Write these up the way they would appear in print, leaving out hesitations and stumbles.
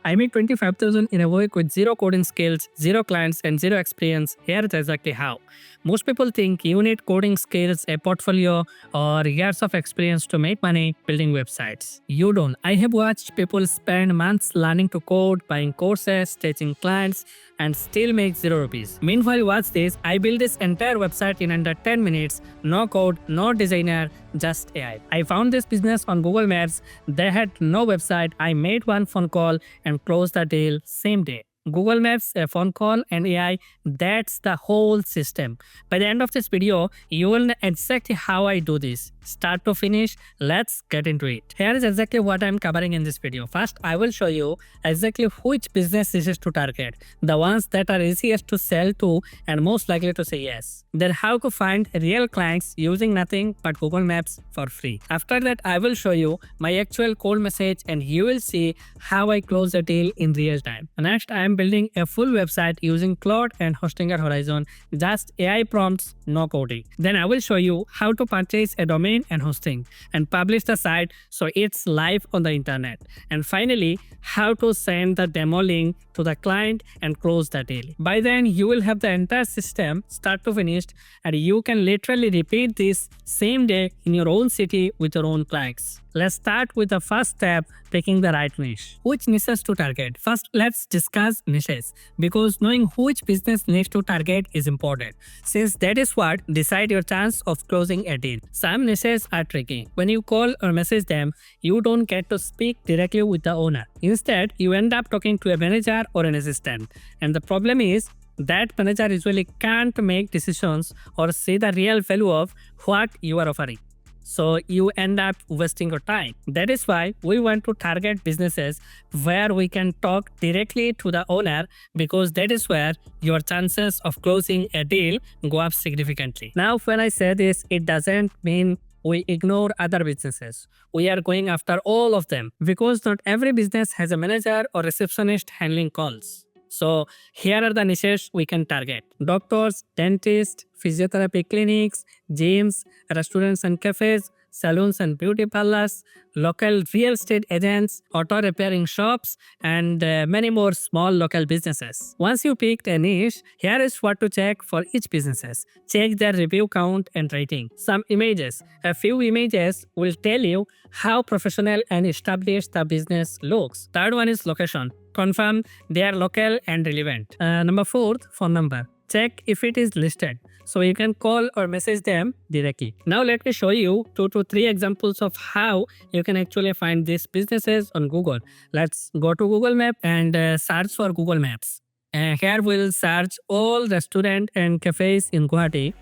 I made 25,000 in a week with zero coding skills, zero clients, and zero experience. Here is exactly how. Most people think you need coding skills, a portfolio, or years of experience to make money building websites. You don't. I have watched people spend months learning to code, buying courses, teaching clients, and still make 0 rupees. Meanwhile, watch this. I built this entire website in under 10 minutes. No code, no designer, just AI. I found this business on Google Maps. They had no website. I made one phone call and closed the deal same day. Google Maps, a phone call, and AI, that's the whole system. By the end of this video, you will know exactly how I do this. Start to finish, let's get into it. Here is exactly what I'm covering in this video. First, I will show you exactly which business niches to target, the ones that are easiest to sell to and most likely to say yes. Then how to find real clients using nothing but Google Maps for free. After that, I will show you my actual cold message and you will see how I close the deal in real time. Next, I am building a full website using Claude and Hostinger Horizon, just AI prompts, no coding. Then I will show you how to purchase a domain and hosting and publish the site so it's live on the internet. And finally, how to send the demo link to the client and close the deal. By then, you will have the entire system start to finish and you can literally repeat this same day in your own city with your own clients. Let's start with the first step, picking the right niche. Which niches to target? First, let's discuss niches because knowing which business niche to target is important since that is what decides your chance of closing a deal. Some niches are tricky. When you call or message them, you don't get to speak directly with the owner. Instead, you end up talking to a manager or an assistant. And the problem is, that manager usually can't make decisions or see the real value of what you are offering. So you end up wasting your time. That is why we want to target businesses where we can talk directly to the owner because that is where your chances of closing a deal go up significantly. Now, when I say this, it doesn't mean we ignore other businesses. We are going after all of them because not every business has a manager or receptionist handling calls. So here are the niches we can target: doctors, dentists, physiotherapy clinics, gyms, restaurants and cafes, salons and beauty parlors, local real estate agents, auto repairing shops, and many more small local businesses. Once you picked a niche, here is what to check for each businesses. Check their review count and rating. Some images. A few images will tell you how professional and established the business looks. Third one is location. Confirm they are local and relevant. Number 4, phone number. Check if it is listed so you can call or message them directly. Now let me show you 2 to 3 examples of how you can actually find these businesses on Google. Let's go to Google Maps and search for Google Maps. Here we'll search all restaurant and cafes in Guwahati.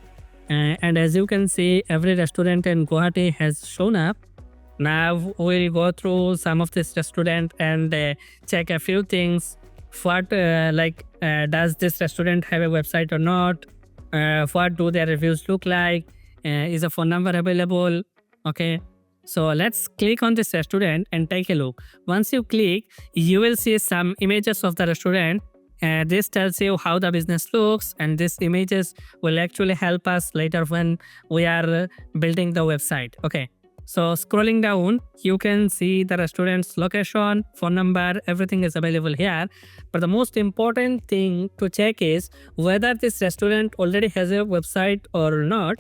And as you can see, every restaurant in Guwahati has shown up. Now we'll go through some of this restaurant and check a few things. What does this restaurant have a website or not? What do their reviews look like? Is a phone number available? Okay, so let's click on this restaurant and take a look. Once you click, you will see some images of the restaurant. This tells you how the business looks, and these images will actually help us later when we are building the website. Okay. So scrolling down, you can see the restaurant's location, phone number, everything is available here. But the most important thing to check is whether this restaurant already has a website or not.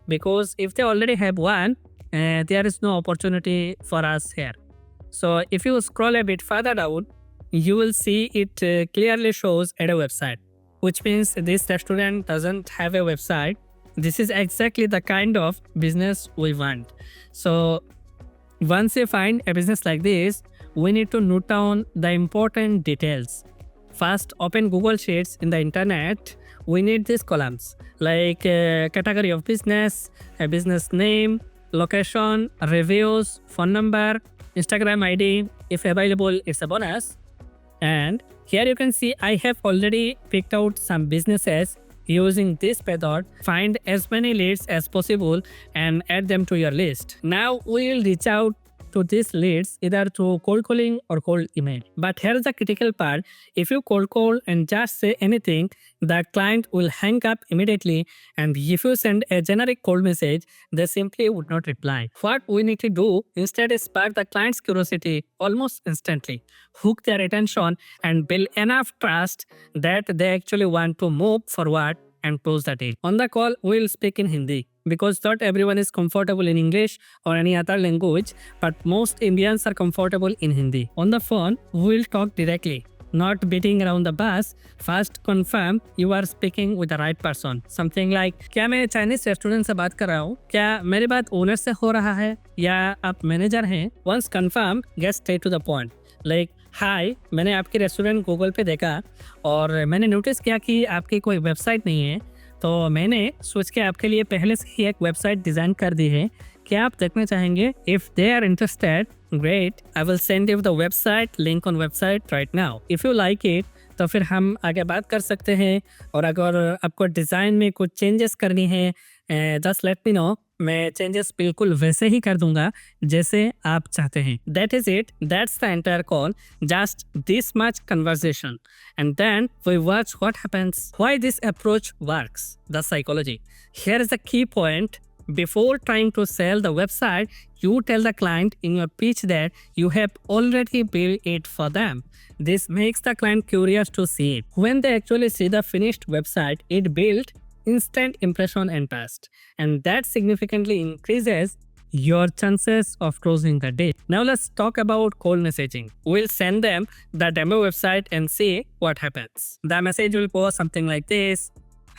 Because if they already have one, there is no opportunity for us here. So if you scroll a bit further down, you will see it clearly shows at a website, which means this restaurant doesn't have a website. This is exactly the kind of business we want. So once you find a business like this, we need to note down the important details. First, open Google Sheets in the internet. We need these columns like category of business, a business name, location, reviews, phone number, Instagram ID. If available, it's a bonus. And here you can see I have already picked out some businesses. Using this method, find as many leads as possible and add them to your list. Now we will reach out to these leads either through cold calling or cold email. But here's the critical part. If you cold call and just say anything, the client will hang up immediately, and if you send a generic cold message, they simply would not reply. What we need to do instead is spark the client's curiosity almost instantly, hook their attention, and build enough trust that they actually want to move forward and close the deal. On the call, we'll speak in Hindi because not everyone is comfortable in English or any other language, but most Indians are comfortable in Hindi. On the phone, we'll talk directly, not beating around the bush. First confirm you are speaking with the right person. Something like, क्या मैं Chinese restaurant से बात कर रहा हूँ? क्या मेरी बात ओनर से हो रहा है या आप मैनेजर हैं? Once confirm, get straight to the point. Like, हाय, मैंने आपके रेस्टोरेंट गूगल पे देखा और मैंने नोटिस किया कि आपकी कोई वेबसाइट नहीं है, तो मैंने सोच के आपके लिए पहले से ही एक वेबसाइट डिज़ाइन कर दी है। क्या आप देखना चाहेंगे? If they are interested, great, I will send you the website link on website right now. If you like it तो फिर हम आगे बात कर सकते हैं, और अगर आपको डिज़ाइन में कुछ चेंजेस करनी है, जस्ट लेट मी नो। मैं चेंजेस बिल्कुल वैसे ही कर दूंगा जैसे आप चाहते हैं। That is it, that's the entire call, just this much conversation, and then we watch what happens, why this approach works, the psychology. Here is the key point. Before trying to sell the website, you tell the client in your pitch that you have already built it for them. This makes the client curious to see it. When they actually see the finished website, it built instant impression and trust, and that significantly increases your chances of closing the deal. Now let's talk about cold messaging. We'll send them the demo website and see what happens. The message will go something like this: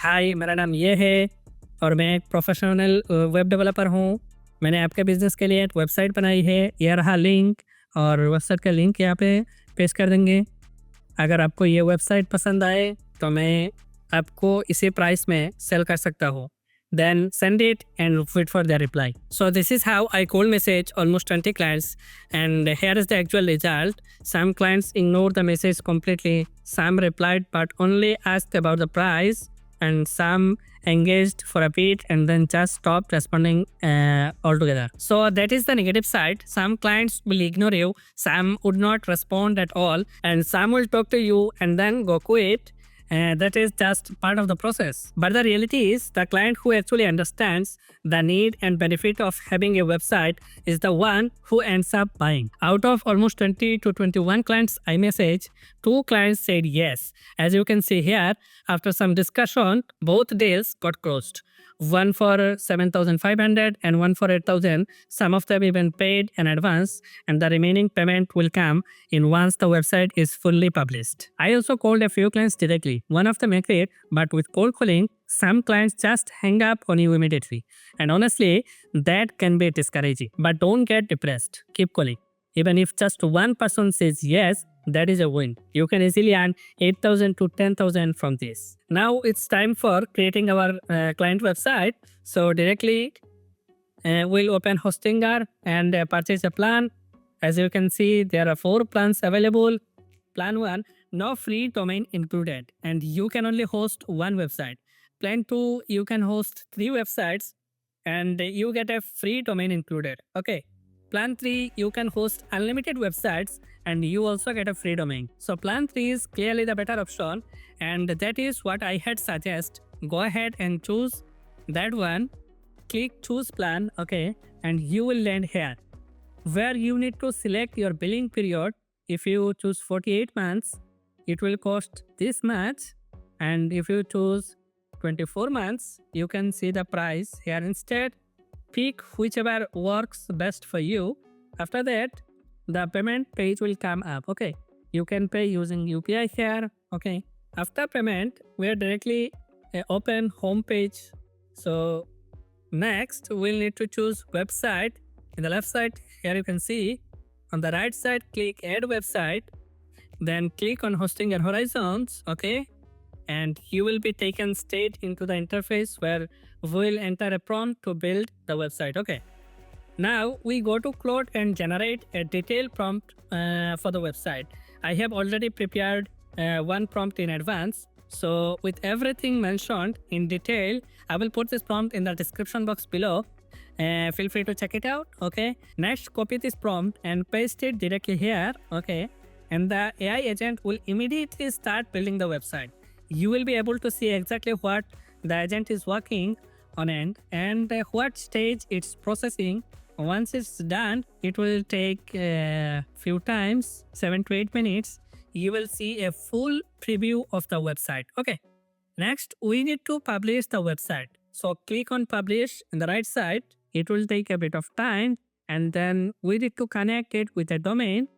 Hi, मेरा नाम ये है और मैं एक professional web developer हूँ। मैंने आपके बिजनेस के लिए एक वेबसाइट बनाई है, ये रहा लिंक, और वेबसाइट का लिंक यहाँ पे पेश कर देंगे। अगर आपको ये वेबसाइट पसंद आए तो मैं आपको इसी प्राइस में सेल कर सकता हूँ। Then send it and wait for their reply. So this is how I cold message almost 20 clients, and here is the actual result. Some clients ignored the message completely, some replied but only asked about the price, and some engaged for a bit and then just stopped responding altogether. So that is the negative side. Some clients will ignore you, some would not respond at all, and some will talk to you and then go quit. That is just part of the process. But the reality is, the client who actually understands the need and benefit of having a website is the one who ends up buying. Out of almost 20 to 21 clients I messaged, 2 clients said yes. As you can see here, after some discussion, both deals got closed. One for 7,500 and one for 8,000. Some of them even paid in advance, and the remaining payment will come in once the website is fully published. I also called a few clients directly. One of them agreed, but with cold calling, some clients just hang up on you immediately. And honestly, that can be discouraging. But don't get depressed. Keep calling. Even if just one person says yes, that is a win. You can easily earn 8,000 to 10,000 from this. Now it's time for creating our client website. So directly we'll open Hostinger and purchase a plan. As you can see, there are 4 plans available. Plan 1, no free domain included, and you can only host 1 website. Plan 2, you can host 3 websites and you get a free domain included. Okay. Plan 3, you can host unlimited websites and you also get a free domain. So plan 3 is clearly the better option, and that is what I had suggest. Go ahead and choose that one. Click choose plan, okay, and you will land here where you need to select your billing period. If you choose 48 months, it will cost this much, and if you choose 24 months, you can see the price here instead. Pick whichever works best for you. After that, the payment page will come up. Okay, you can pay using UPI here. Okay, after payment, we are directly open home page. So next, we'll need to choose website. In the left side, here you can see. On the right side, click add website. Then click on hosting your horizons. Okay, and you will be taken straight into the interface where we'll enter a prompt to build the website. Okay, now we go to Claude and generate a detailed prompt for the website. I have already prepared one prompt in advance. So with everything mentioned in detail, I will put this prompt in the description box below. Feel free to check it out. Okay. Next, copy this prompt and paste it directly here. Okay. And the AI agent will immediately start building the website. You will be able to see exactly what the agent is working on it and what stage it's processing. Once it's done, it will take a few times, 7 to 8 minutes. You will see a full preview of the website. Okay. Next, we need to publish the website. So click on publish in the right side. It will take a bit of time and then we need to connect it with a domain.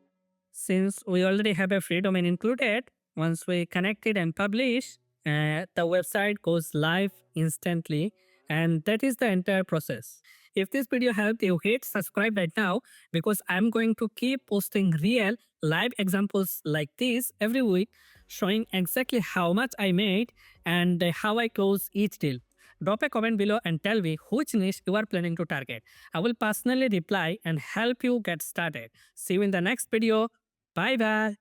Since we already have a free domain included, once we connect it and publish, the website goes live instantly, and that is the entire process. If this video helped you, hit subscribe right now because I'm going to keep posting real live examples like this every week, showing exactly how much I made and how I close each deal. Drop a comment below and tell me which niche you are planning to target. I will personally reply and help you get started. See you in the next video. Bye bye.